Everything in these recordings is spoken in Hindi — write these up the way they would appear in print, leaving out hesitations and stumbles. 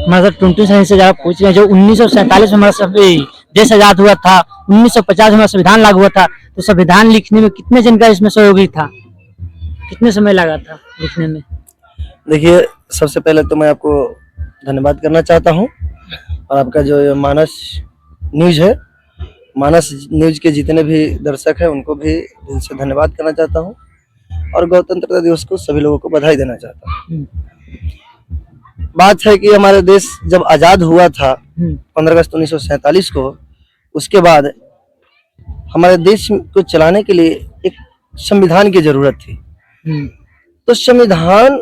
मतलब टुनटुन सैनी से जरा पूछ रहे हैं, जो 1947 में हमारा देश आजाद हुआ था, 1950 में हमारा संविधान लागू हुआ था, तो संविधान लिखने में कितने जन का इसमें सहयोगी था, कितने समय लगा था लिखने में? देखिए, सबसे पहले तो मैं आपको धन्यवाद करना चाहता हूँ, और आपका जो ये मानस न्यूज है, मानस न्यूज के जितने भी दर्शक हैं उनको भी दिल से धन्यवाद करना चाहता हूँ, और गणतंत्रता दिवस को सभी लोगों को बधाई देना चाहता हूँ। बात है कि हमारे देश जब आजाद हुआ था 15 अगस्त 1947 को, उसके बाद हमारे देश को चलाने के लिए एक संविधान की जरूरत थी। तो संविधान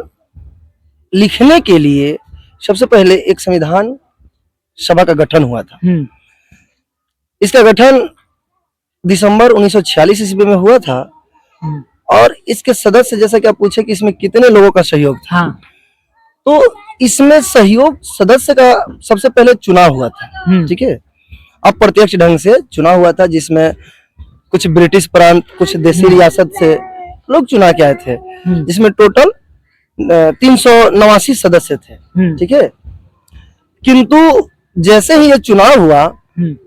लिखने के लिए सबसे पहले एक संविधान सभा का गठन हुआ था। इसका गठन दिसंबर 1946 ईस्वी में हुआ था, और इसके सदस्य, जैसा कि आप पूछे कि इसमें कितने लोगों का सहयोग था, तो इसमें सहयोग सदस्य का सबसे पहले चुनाव हुआ था। ठीक है, अप्रत्यक्ष ढंग से चुनाव हुआ था, जिसमें कुछ ब्रिटिश प्रांत, कुछ देसी रियासत से लोग चुना के आए थे, जिसमें टोटल 389 सदस्य थे। ठीक है, किंतु जैसे ही ये चुनाव हुआ,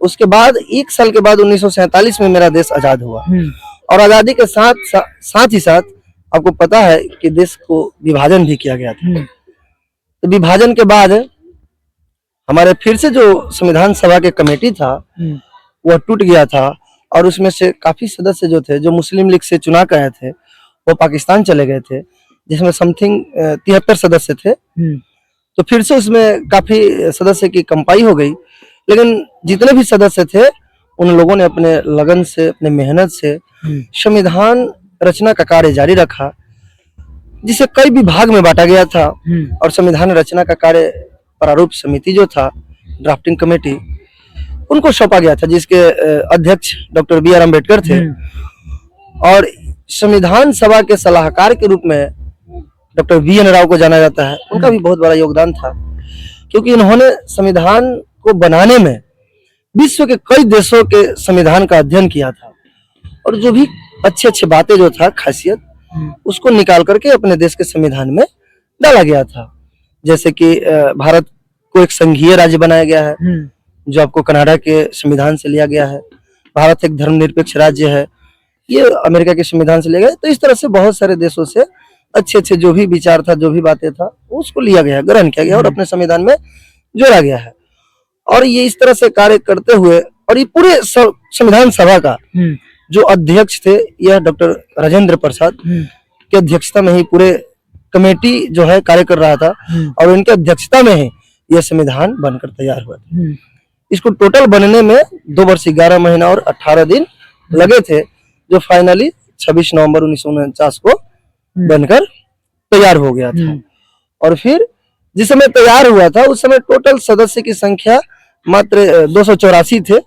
उसके बाद 1 साल के बाद 1947 में मेरा देश आजाद हुआ, और आजादी के साथ ही साथ आपको पता है कि देश को विभाजन भी किया गया था। तो विभाजन के बाद हमारे फिर से जो संविधान सभा के कमेटी था वह टूट गया था, और उसमें से काफी सदस्य जो थे, जो मुस्लिम लीग से चुना के आए थे, वो पाकिस्तान चले गए थे, जिसमें समथिंग 73 सदस्य थे। तो फिर से उसमें काफी सदस्य की कंपाई हो गई, लेकिन जितने भी सदस्य थे उन लोगों ने अपने लगन से, अपने मेहनत से संविधान रचना का कार्य जारी रखा, जिसे कई विभाग में बांटा गया था, और संविधान रचना का कार्य प्रारूप समिति जो था, ड्राफ्टिंग कमेटी, उनको सौंपा गया था, जिसके अध्यक्ष डॉक्टर बी आर अम्बेडकर थे, और संविधान सभा के सलाहकार के रूप में डॉक्टर वी एन राव को जाना जाता है। उनका भी बहुत बड़ा योगदान था, क्योंकि इन्होंने संविधान को बनाने में विश्व के कई देशों के संविधान का अध्ययन किया था, और जो भी अच्छे अच्छे बातें जो था, खासियत, उसको निकाल करके अपने देश के संविधान में डाला गया था। जैसे कि भारत को एक संघीय राज्य बनाया गया है, जो आपको कनाडा के संविधान से लिया गया है। भारत एक धर्मनिरपेक्ष राज्य है, ये अमेरिका के संविधान से लिया गया। तो इस तरह से बहुत सारे देशों से अच्छे अच्छे जो भी विचार था, जो भी बातें था, उसको लिया गया, ग्रहण किया गया और अपने संविधान में जोड़ा गया है। और ये इस तरह से कार्य करते हुए, और ये पूरे संविधान सभा का जो अध्यक्ष थे, यह डॉक्टर राजेंद्र प्रसाद की अध्यक्षता में ही पूरे कमेटी जो है कार्य कर रहा था, और इनके अध्यक्षता में ही यह संविधान बनकर तैयार हुआ था। इसको टोटल बनने में 2 वर्ष 11 महीना और 18 दिन लगे थे, जो फाइनली 26 नवंबर 1949 को बनकर तैयार हो गया था। और फिर जिस समय तैयार हुआ था, उस समय टोटल सदस्य की संख्या मात्र 284 थे,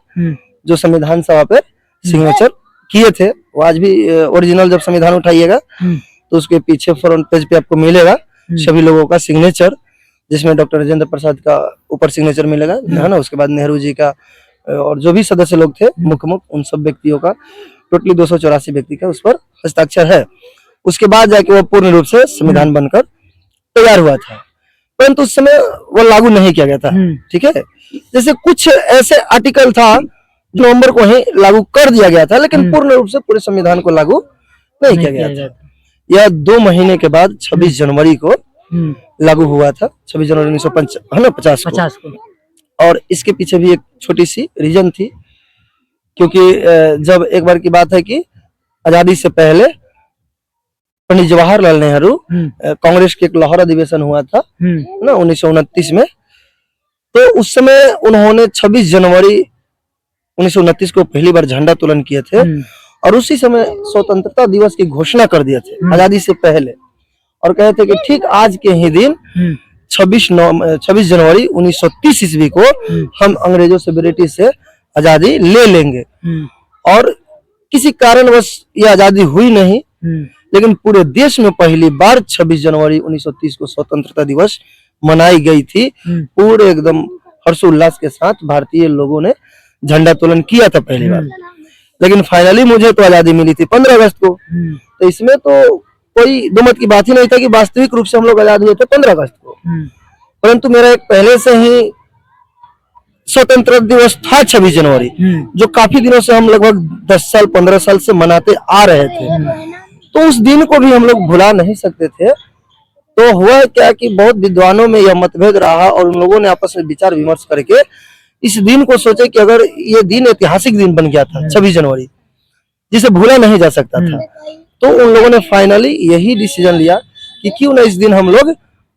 जो संविधान सभा पर सिग्नेचर किए थे। वो आज भी ओरिजिनल जब संविधान उठाइएगा तो उसके पीछे फ्रंट पेज पे आपको मिलेगा सभी लोगों का सिग्नेचर, जिसमें डॉक्टर राजेंद्र प्रसाद का ऊपर सिग्नेचर मिलेगा, है ना। उसके बाद नेहरू जी का, और जो भी सदस्य लोग थे मुख्य, उन सब व्यक्तियों का, टोटली 284 व्यक्ति का उस पर हस्ताक्षर है। उसके बाद जाके वो पूर्ण रूप से संविधान बनकर तैयार हुआ था, परंतु उस समय वो लागू नहीं किया गया था। ठीक है, जैसे कुछ ऐसे आर्टिकल था जो नवंबर को ही लागू कर दिया गया था, लेकिन पूर्ण रूप से पूरे संविधान को लागू नहीं किया गया था। यह 2 महीने के बाद 26 जनवरी को लागू हुआ था, 26 जनवरी 1950 को। और इसके पीछे भी एक छोटी सी रीजन थी, क्योंकि जब एक बार की बात है कि आजादी से पहले पंडित जवाहरलाल नेहरू कांग्रेस के एक लाहौर अधिवेशन हुआ था ना 1929 में, तो उस समय उन्होंने 26 जनवरी 1929 को पहली बार झंडा तोलन किए थे, और उसी समय स्वतंत्रता दिवस की घोषणा कर दिए थे आजादी से पहले, और कहे थे कि ठीक आज के ही दिन 26 जनवरी 1930 ईस्वी को हम अंग्रेजों से, ब्रिटिश से आजादी ले लेंगे। और किसी कारणवश ये आजादी हुई नहीं, लेकिन पूरे देश में पहली बार 26 जनवरी 1930 को स्वतंत्रता दिवस मनाई गई थी। पूरे एकदम हर्षोल्लास के साथ भारतीय लोगों ने झंडा तोलन किया था पहली बार। लेकिन फाइनली मुझे तो आजादी मिली थी 15 अगस्त को, तो इसमें तो कोई दो मत की बात ही नहीं था कि वास्तविक रूप से हम लोग आजाद हुए थे 15 अगस्त को। परंतु मेरा एक पहले से ही स्वतंत्र दिवस था 26 जनवरी, जो काफी दिनों से हम लगभग 10 साल 15 साल से मनाते आ रहे थे। तो उस दिन को भी हम लोग भुला नहीं सकते थे। तो हुआ क्या कि बहुत विद्वानों में यह मतभेद रहा और उन लोगों ने आपस में विचार विमर्श करके इस दिन को सोचे कि अगर ये दिन ऐतिहासिक दिन बन गया था 26 जनवरी, जिसे भूला नहीं जा सकता था, तो उन लोगों ने फाइनली यही डिसीजन लिया कि क्यों ना इस दिन हम लोग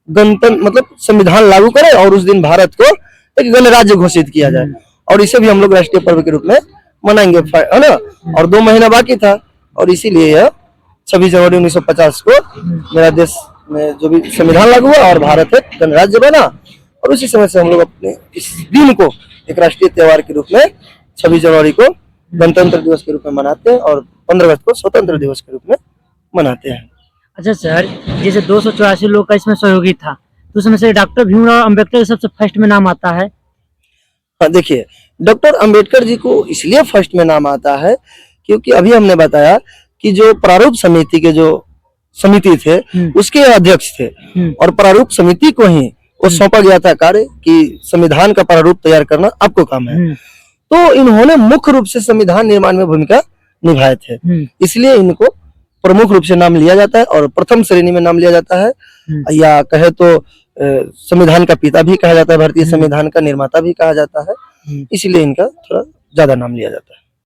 गणतंत्र मतलब संविधान लागू करें और उस दिन भारत को एक गणराज्य घोषित किया जाए और इसे भी हम लोग राष्ट्रीय पर्व के रूप में मनाएंगे, है ना। और 2 महीना बाकी था और इसीलिए यह 26 जनवरी 1950 को मेरा देश में जो भी संविधान लागू हुआ और भारत एक गणराज्य बना। और उसी समय से हम लोग अपने इस दिन को एक राष्ट्रीय त्योहार के रूप में 26 जनवरी को गणतंत्र दिवस के रूप में मनाते हैं और 15 अगस्त को स्वतंत्र दिवस के रूप में मनाते हैं। अच्छा सर, जैसे 284 लोग का इसमें सहयोगी था, तो उसमें से डॉक्टर भीमराव अम्बेडकर सबसे फर्स्ट में नाम आता है। हाँ देखिए, डॉक्टर अंबेडकर जी को इसलिए फर्स्ट में नाम आता है क्योंकि अभी हमने बताया कि जो प्रारूप समिति के जो समिति थे उसके अध्यक्ष थे और प्रारूप समिति को ही वो सौंपा गया था कार्य कि संविधान का प्रारूप तैयार करना आपको काम है। तो इन्होंने मुख्य रूप से संविधान निर्माण में भूमिका निभाए थे, इसलिए इनको प्रमुख रूप से नाम लिया जाता है और प्रथम श्रेणी में नाम लिया जाता है, या कहे तो संविधान का पिता भी कहा जाता है, भारतीय संविधान का निर्माता भी कहा जाता है, इसलिए इनका थोड़ा ज्यादा नाम लिया जाता है।